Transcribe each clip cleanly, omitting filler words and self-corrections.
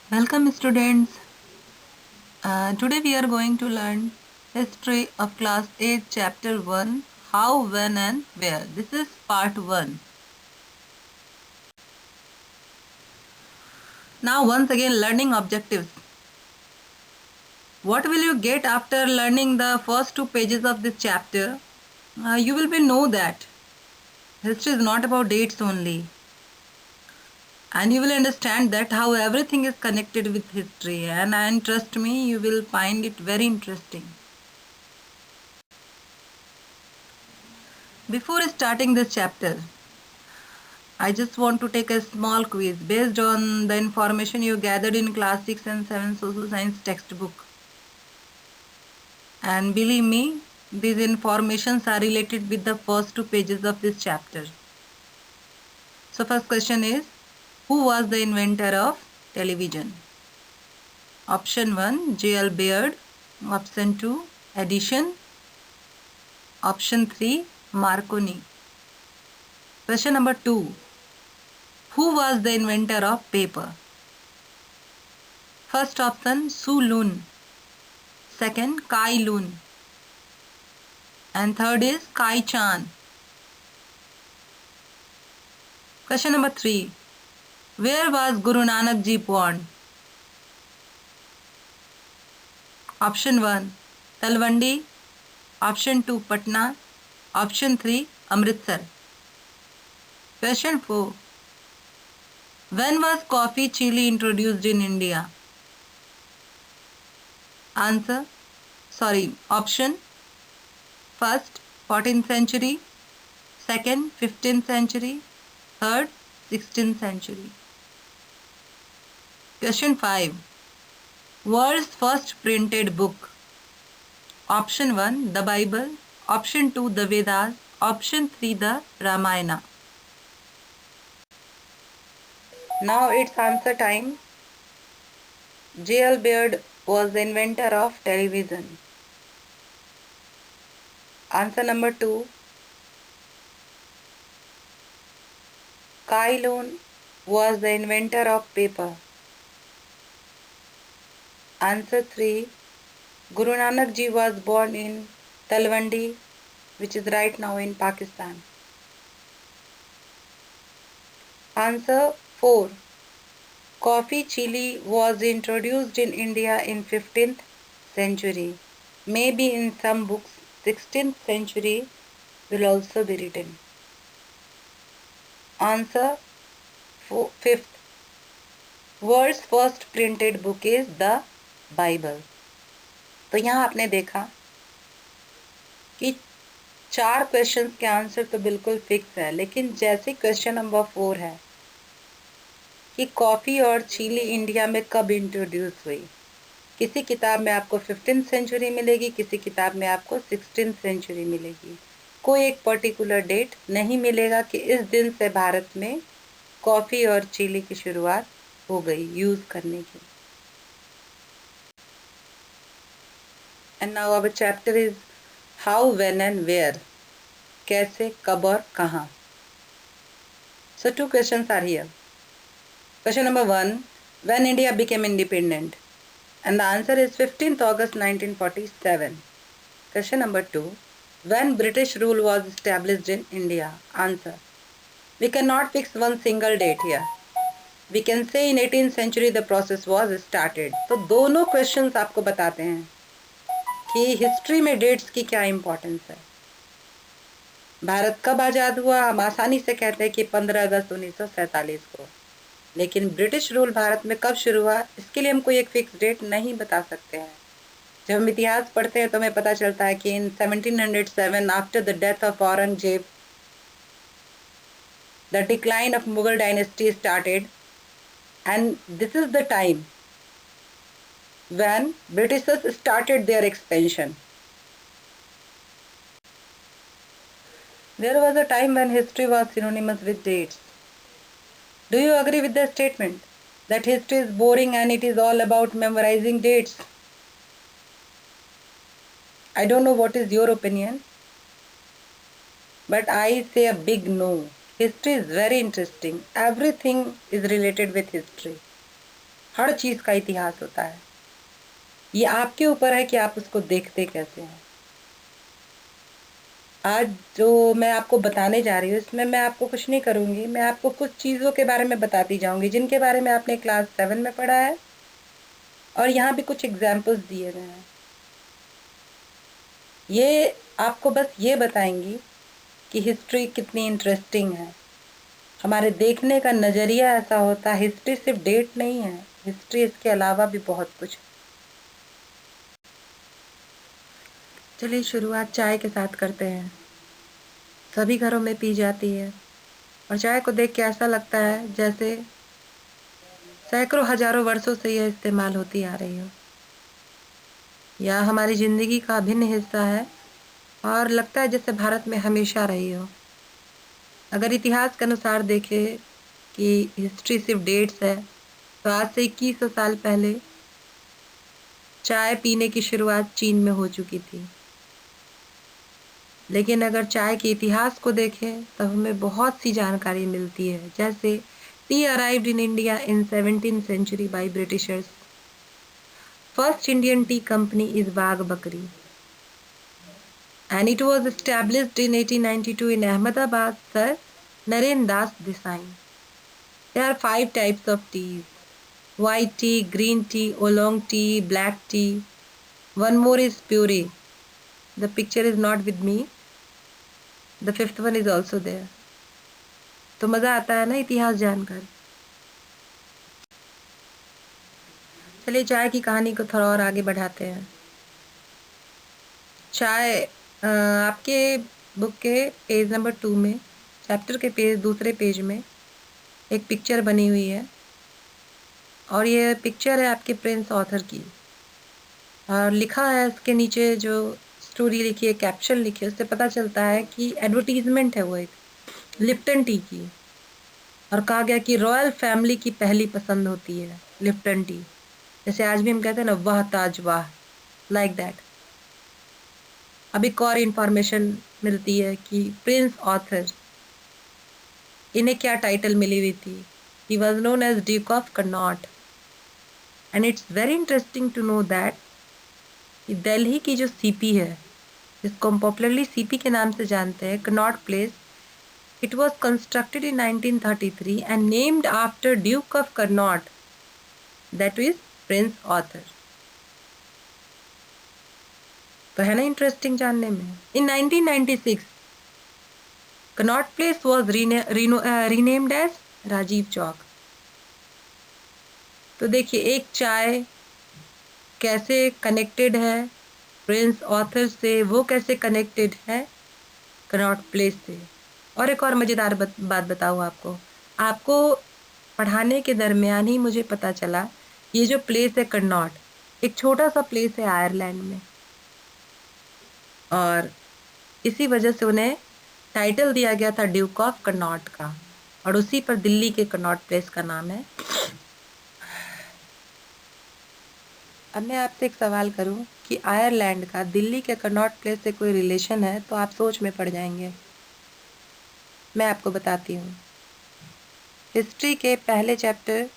Welcome students. Today we are going to learn history of class 8 chapter 1 how, when and where. This is part 1. Now once again learning objectives. What will you get after learning the first 2 pages of this chapter? You will be know that history is not about dates only. And you will understand that how everything is connected with history, and trust me, you will find it very interesting. Before starting this chapter, I just want to take a small quiz based on the information you gathered in class 6 and 7 social science textbook. And believe me, these informations are related with the first 2 pages of this chapter. So first question is, who was the inventor of television? Option 1, J.L. Baird. Option 2, Edison. Option 3, Marconi. Question number 2, who was the inventor of paper? First option, Su Lun. Second, Kai Lun. And third is Kai Chan. Question number 3, where was Guru Nanak Ji born? Option 1, Talwandi. Option 2, Patna. Option 3, Amritsar. Question 4, when was coffee chili introduced in India? Option, first 14th century, second 15th century, third 16th century. Question 5, world's first printed book. Option 1, the Bible. Option 2, the Vedas. Option 3, the Ramayana. Now it's answer time. J.L. Baird was the inventor of television. Answer number 2, Kai Lun was the inventor of paper. Answer 3, Guru Nanak Ji was born in Talwandi, which is right now in Pakistan. Answer 4, coffee chili was introduced in India in 15th century. Maybe in some books 16th century will also be written. Answer 5th, world's first printed book is the Bible. तो यहाँ आपने देखा कि 4 questions के answer तो बिल्कुल fix है, लेकिन जैसे क्वेश्चन नंबर 4 है कि कॉफ़ी और चिली इंडिया में कब इंट्रोड्यूस हुई, किसी किताब में आपको 15th सेंचुरी मिलेगी, किसी किताब में आपको 16th सेंचुरी मिलेगी। कोई एक पर्टिकुलर डेट नहीं मिलेगा कि इस दिन से भारत में कॉफ़ी और चिली की शुरुआत हो गई यूज़ करने की। And now our chapter is how, when and where. कैसे, कब और कहाँ. So 2 questions are here. Question number 1, when India became independent? And the answer is 15th August 1947. Question number 2, when British rule was established in India? Answer, we cannot fix one single date here. We can say in 18th century the process was started. तो दोनों questions आपको बताते हैं कि history में dates की क्या importance है. भारत कब आज़ाद हुआ? हम आसानी से कहते हैं कि 15 अगस्त 1947 को, लेकिन ब्रिटिश रूल भारत में कब शुरू हुआ इसके लिए हम कोई एक फिक्स डेट नहीं बता सकते हैं. जब हम इतिहास पढ़ते हैं तो हमें पता चलता है कि इन 1707 after the death of Aurangzeb the decline of Mughal dynasty started, and this is the time when Britishers started their expansion. There was a time when history was synonymous with dates. Do you agree with the statement that history is boring and it is all about memorizing dates? I don't know what is your opinion, but I say a big no. History is very interesting. Everything is related with history. हर चीज़ का इतिहास होता है। ये आपके ऊपर है कि आप उसको देखते कैसे हैं। आज जो मैं आपको बताने जा रही हूँ इसमें मैं आपको कुछ नहीं करूँगी, मैं आपको कुछ चीज़ों के बारे में बताती जाऊँगी जिनके बारे में आपने क्लास 7 में पढ़ा है, और यहाँ भी कुछ एग्जाम्पल्स दिए गए हैं। ये आपको बस ये बताएंगी कि हिस्ट्री कितनी इंटरेस्टिंग है। हमारे देखने का नज़रिया ऐसा होता है, हिस्ट्री सिर्फ डेट नहीं है, हिस्ट्री इसके अलावा भी बहुत कुछ। चलिए शुरुआत चाय के साथ करते हैं। सभी घरों में पी जाती है और चाय को देख के ऐसा लगता है जैसे सैकड़ों हजारों वर्षों से यह इस्तेमाल होती आ रही हो, या हमारी ज़िंदगी का अभिन्न हिस्सा है और लगता है जैसे भारत में हमेशा रही हो। अगर इतिहास के अनुसार देखें कि हिस्ट्री सिर्फ डेट्स है, तो आज से 2100 साल पहले चाय पीने की शुरुआत चीन में हो चुकी थी। लेकिन अगर चाय के इतिहास को देखें तो हमें बहुत सी जानकारी मिलती है, जैसे T arrived in India in 17th century by Britishers. First Indian tea company is Bagh Bakri, and it was established in 1892 in Ahmedabad, Sir Naren Das Desai. There are 5 types of teas: white tea, green tea, oolong tea, black tea. One more is puree. The picture is not with me. The 5th one is also there. तो मज़ा आता है ना इतिहास जानकर। चलिए चाय की कहानी को थोड़ा और आगे बढ़ाते हैं। चाय आपके बुक के पेज नंबर 2 में, चैप्टर के दूसरे पेज में एक पिक्चर बनी हुई है, और ये पिक्चर है आपके प्रिंस ऑथर की, और लिखा है इसके नीचे जो स्टोरी लिखी है, कैप्शन लिखी है, उससे पता चलता है कि एडवर्टीजमेंट है वो एक लिप्टन टी की, और कहा गया कि रॉयल फैमिली की पहली पसंद होती है लिप्टन टी। जैसे आज भी हम कहते हैं ना, वाह ताज वाह, लाइक दैट। अब एक और इन्फॉर्मेशन मिलती है कि प्रिंस ऑथर, इन्हें क्या टाइटल मिली हुई थी। He was known as duke of Connaught, and it's very interesting to know that Delhi की जो सीपी है, जिसको हम पॉपुलरली सीपी के नाम से जानते हैं, Connaught place, it was constructed in 1933 and named after Duke of Connaught, that is Prince Arthur. तो है ना इंटरेस्टिंग जानने में। In 1996 Connaught Place was renamed as Rajiv Chowk. तो देखिए एक चाय कैसे कनेक्टेड है प्रिंस ऑथर से, वो कैसे कनेक्टेड है कनॉट प्लेस से। और एक और मज़ेदार बात बताऊँ आपको पढ़ाने के दरमियान ही मुझे पता चला, ये जो प्लेस है कनॉट, एक छोटा सा प्लेस है आयरलैंड में, और इसी वजह से उन्हें टाइटल दिया गया था ड्यूक ऑफ कनॉट का, और उसी पर दिल्ली के कनॉट प्लेस का नाम है। अब मैं आपसे एक सवाल करूं कि आयरलैंड का दिल्ली के कनॉट प्लेस से कोई रिलेशन है, तो आप सोच में पड़ जाएंगे। मैं आपको बताती हूँ। हिस्ट्री के पहले चैप्टर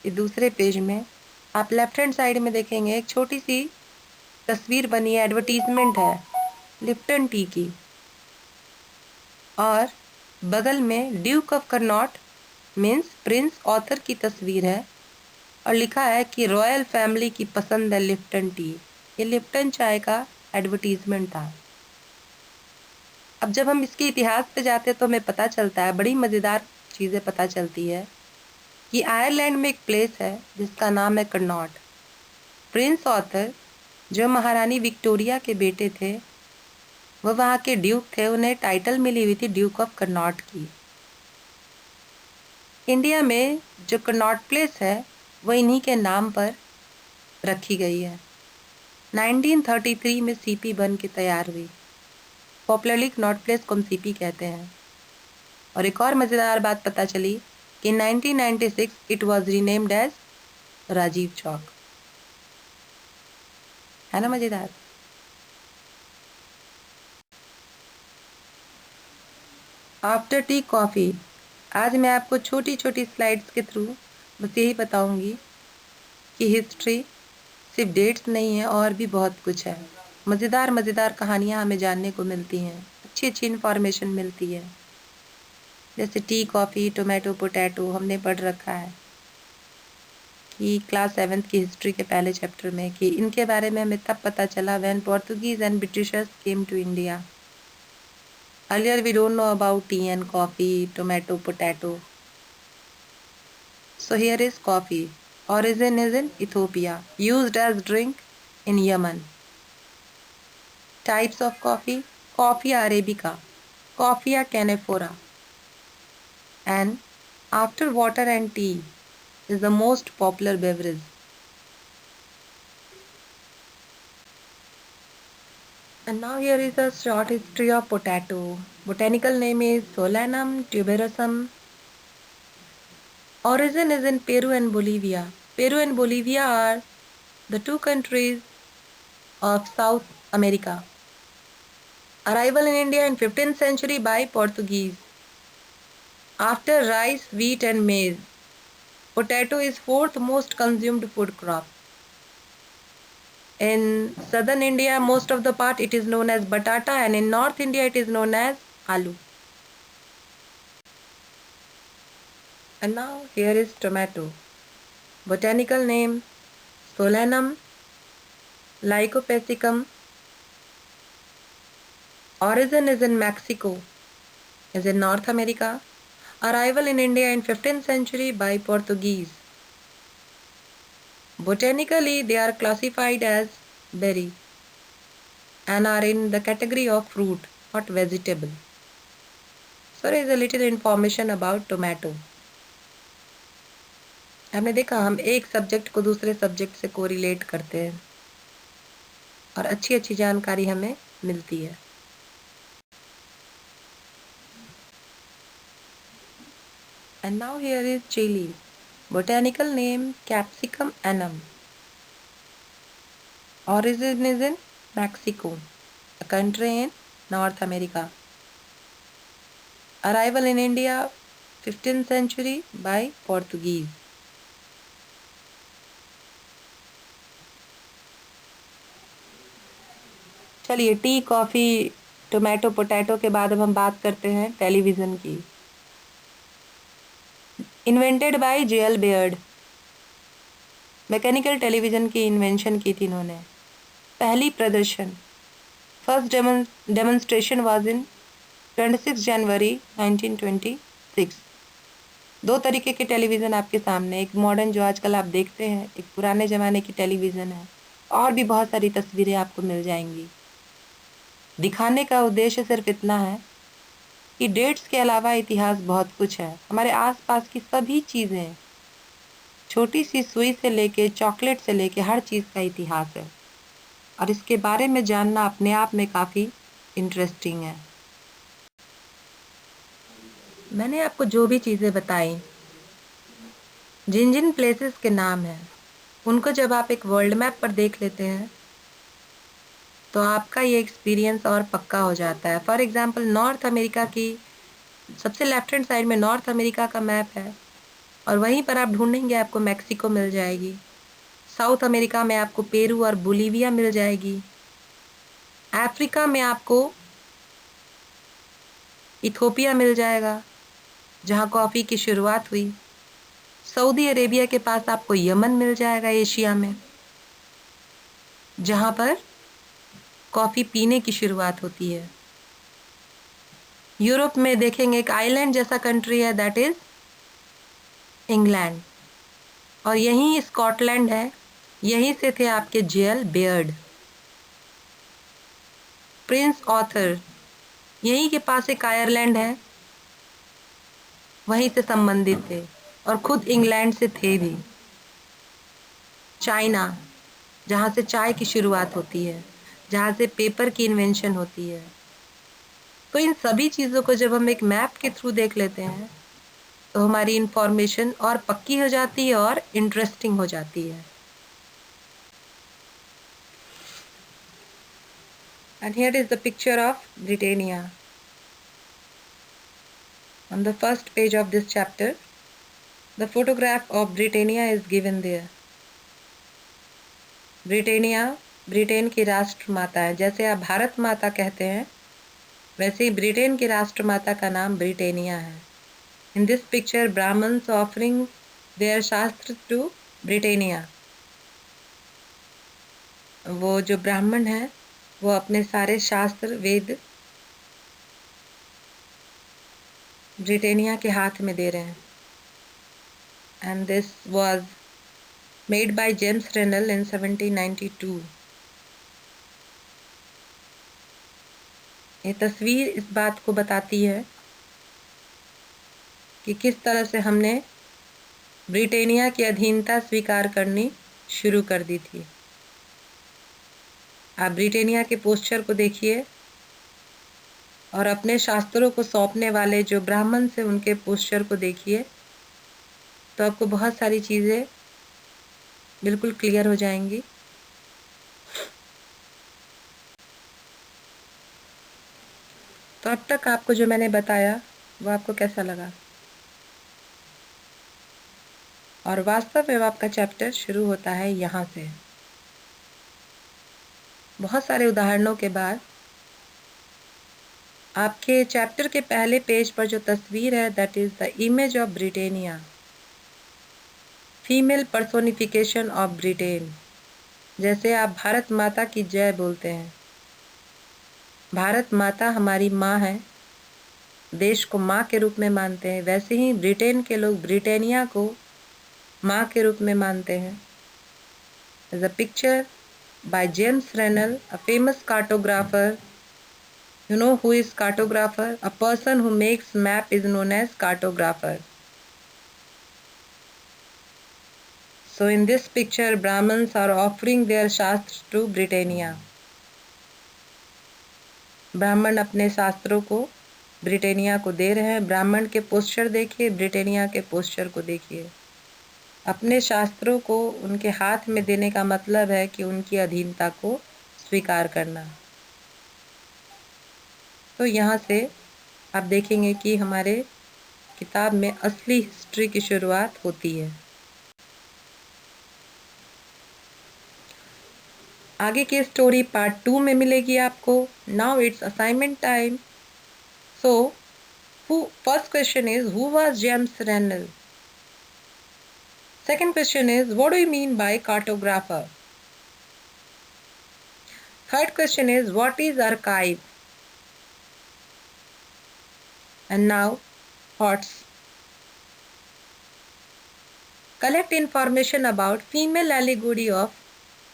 के दूसरे पेज में आप लेफ्ट हैंड साइड में देखेंगे एक छोटी सी तस्वीर बनी है, एडवर्टीजमेंट है लिप्टन टी की, और बगल में Duke of Connaught means Prince author की तस्वीर है, और लिखा है कि रॉयल फैमिली की पसंद है लिप्टन टी। ये लिप्टन चाय का एडवर्टीजमेंट था। अब जब हम इसके इतिहास पे जाते हैं तो हमें पता चलता है, बड़ी मज़ेदार चीज़ें पता चलती है कि आयरलैंड में एक प्लेस है जिसका नाम है कनॉट। प्रिंस ऑथर जो महारानी विक्टोरिया के बेटे थे, वो वहाँ के ड्यूक थे, उन्हें टाइटल मिली हुई थी ड्यूक ऑफ कनॉट की। इंडिया में जो कनॉट प्लेस है वो इन्हीं के नाम पर रखी गई है। 1933 में सीपी बन के तैयार हुई। पॉपुलरली कनॉट प्लेस को हम सीपी कहते हैं। और एक और मज़ेदार बात पता चली कि 1996 it was renamed as Rajiv Chowk. है ना मज़ेदार। आफ्टर टी कॉफ़ी, आज मैं आपको छोटी छोटी स्लाइड्स के थ्रू बस यही बताऊंगी की हिस्ट्री सिर्फ डेट्स नहीं है, और भी बहुत कुछ है। मज़ेदार मज़ेदार कहानियाँ हमें जानने को मिलती हैं, अच्छी अच्छी इन्फॉर्मेशन मिलती है। जैसे टी, कॉफ़ी, टोमेटो, पोटैटो हमने पढ़ रखा है कि क्लास 7th की हिस्ट्री के पहले चैप्टर में, कि इनके बारे में हमें तब पता चला when Portuguese and Britishers came to India. Earlier we don't know about tea and coffee, tomato, potato. So here is coffee. Origin is in Ethiopia. Used as drink in Yemen. Types of coffee. Coffee Arabica. Coffea canephora. And after water and tea is the most popular beverage. And now here is a short history of potato. Botanical name is Solanum tuberosum. Origin is in Peru and Bolivia. Peru and Bolivia are the two countries of South America. Arrival in India in 15th century by Portuguese. After rice, wheat and maize, potato is fourth most consumed food crop. In southern India, most of the part it is known as batata, and in North India it is known as aloo. And now here is tomato. Botanical name Solanum lycopersicum. Origin is in Mexico, is in North America. Arrival in India in 15th century by Portuguese. Botanically, they are classified as berry and are in the category of fruit, not vegetable. So there is a little information about tomato. हमने देखा हम एक subject को दूसरे subject से correlate करते हैं और अच्छी अच्छी जानकारी हमें मिलती है. And now here is chili. Botanical name Capsicum annum. Origin is in Mexico, a country in North America. Arrival in India 15th century by Portuguese. चलिए टी, कॉफ़ी, टोमेटो, पोटैटो के बाद अब हम बात करते हैं टेलीविज़न की. Invented by J.L. Baird. Mechanical television की इन्वेंशन की थी इन्होंने. पहली प्रदर्शन फर्स्ट डेमोन्स्ट्रेशन वाज इन 26 जनवरी 1926. दो तरीके के टेलीविज़न आपके सामने, एक मॉडर्न जो आजकल आप देखते हैं, एक पुराने ज़माने की टेलीविज़न है. और भी बहुत सारी तस्वीरें आपको मिल जाएंगी. दिखाने का उद्देश्य सिर्फ इतना है कि डेट्स के अलावा इतिहास बहुत कुछ है. हमारे आसपास की सभी चीज़ें, छोटी सी सुई से लेके चॉकलेट से लेके हर चीज़ का इतिहास है, और इसके बारे में जानना अपने आप में काफ़ी इंटरेस्टिंग है. मैंने आपको जो भी चीज़ें बताई, जिन जिन प्लेसेस के नाम हैं, उनको जब आप एक वर्ल्ड मैप पर देख लेते हैं तो आपका ये एक्सपीरियंस और पक्का हो जाता है. फॉर एग्ज़ाम्पल नॉर्थ अमेरिका की सबसे लेफ्ट हैंड साइड में नॉर्थ अमेरिका का मैप है, और वहीं पर आप ढूंढेंगे आपको मैक्सिको मिल जाएगी. साउथ अमेरिका में आपको पेरू और बोलीविया मिल जाएगी. अफ्रीका में आपको इथियोपिया मिल जाएगा, जहाँ कॉफ़ी की शुरुआत हुई. सऊदी अरेबिया के पास आपको यमन मिल जाएगा एशिया में, जहाँ पर कॉफ़ी पीने की शुरुआत होती है. यूरोप में देखेंगे एक आइलैंड जैसा कंट्री है, दैट इज़ इंग्लैंड, और यहीं स्कॉटलैंड है. यहीं से थे आपके J.L. Baird, Prince author. यहीं के पास एक आयरलैंड है, वहीं से संबंधित थे और खुद इंग्लैंड से थे भी. चाइना, जहाँ से चाय की शुरुआत होती है, जहाँ से पेपर की इन्वेंशन होती है. तो इन सभी चीज़ों को जब हम एक मैप के थ्रू देख लेते हैं तो हमारी इन्फॉर्मेशन और पक्की हो जाती है और इंटरेस्टिंग हो जाती है. And here is the picture of Britannia. On the first page of this chapter, the photograph of Britannia is given there. Britannia Britain की राष्ट्रमाता है। जैसे आप भारत माता कहते हैं, वैसे ही ब्रिटेन की राष्ट्रमाता का नाम ब्रिटेनिया है। In this picture Brahmins offering their shastra to Britannia. वो जो ब्राह्मण है वो अपने सारे शास्त्र वेद ब्रिटेनिया के हाथ में दे रहे हैं। And this was made by James Rennell in 1792। ये तस्वीर इस बात को बताती है कि किस तरह से हमने ब्रिटेनिया की अधीनता स्वीकार करनी शुरू कर दी थी। आप ब्रिटेनिया के पोस्चर को देखिए और अपने शास्त्रों को सौंपने वाले जो ब्राह्मण से उनके पोस्चर को देखिए, तो आपको बहुत सारी चीज़ें बिल्कुल क्लियर हो जाएंगी। तो अब तक आपको जो मैंने बताया वो आपको कैसा लगा? और वास्तव में आपका चैप्टर शुरू होता है यहाँ से। बहुत सारे उदाहरणों के बाद आपके चैप्टर के पहले पेज पर जो तस्वीर है, that is the image of Britannia, female personification of Britain. जैसे आप भारत माता की जय बोलते हैं, भारत माता हमारी माँ है, देश को माँ के रूप में मानते हैं, वैसे ही ब्रिटेन के लोग ब्रिटेनिया को माँ के रूप में मानते हैं। There's a picture by James Rennell, a famous cartographer. You know who is cartographer? A person who makes map is known as cartographer. So in this picture, Brahmins are offering their shastras to Britannia. ब्राह्मण अपने शास्त्रों को ब्रिटेनिया को दे रहे हैं। ब्राह्मण के posture देखिए, ब्रिटेनिया के पोस्चर को देखिए। अपने शास्त्रों को उनके हाथ में देने का मतलब है कि उनकी अधीनता को स्वीकार करना। तो यहाँ से आप देखेंगे कि हमारे किताब में असली हिस्ट्री की शुरुआत होती है। आगे की स्टोरी पार्ट 2 में मिलेगी आपको। Now it's assignment time. So first question is who was James Rennell? Second question is what do you mean by cartographer? Third question is what is archive? And now thoughts. Collect information about female allegory of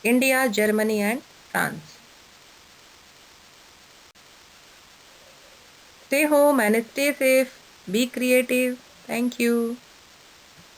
India, Germany and France. Stay home and stay safe. Be creative. Thank you.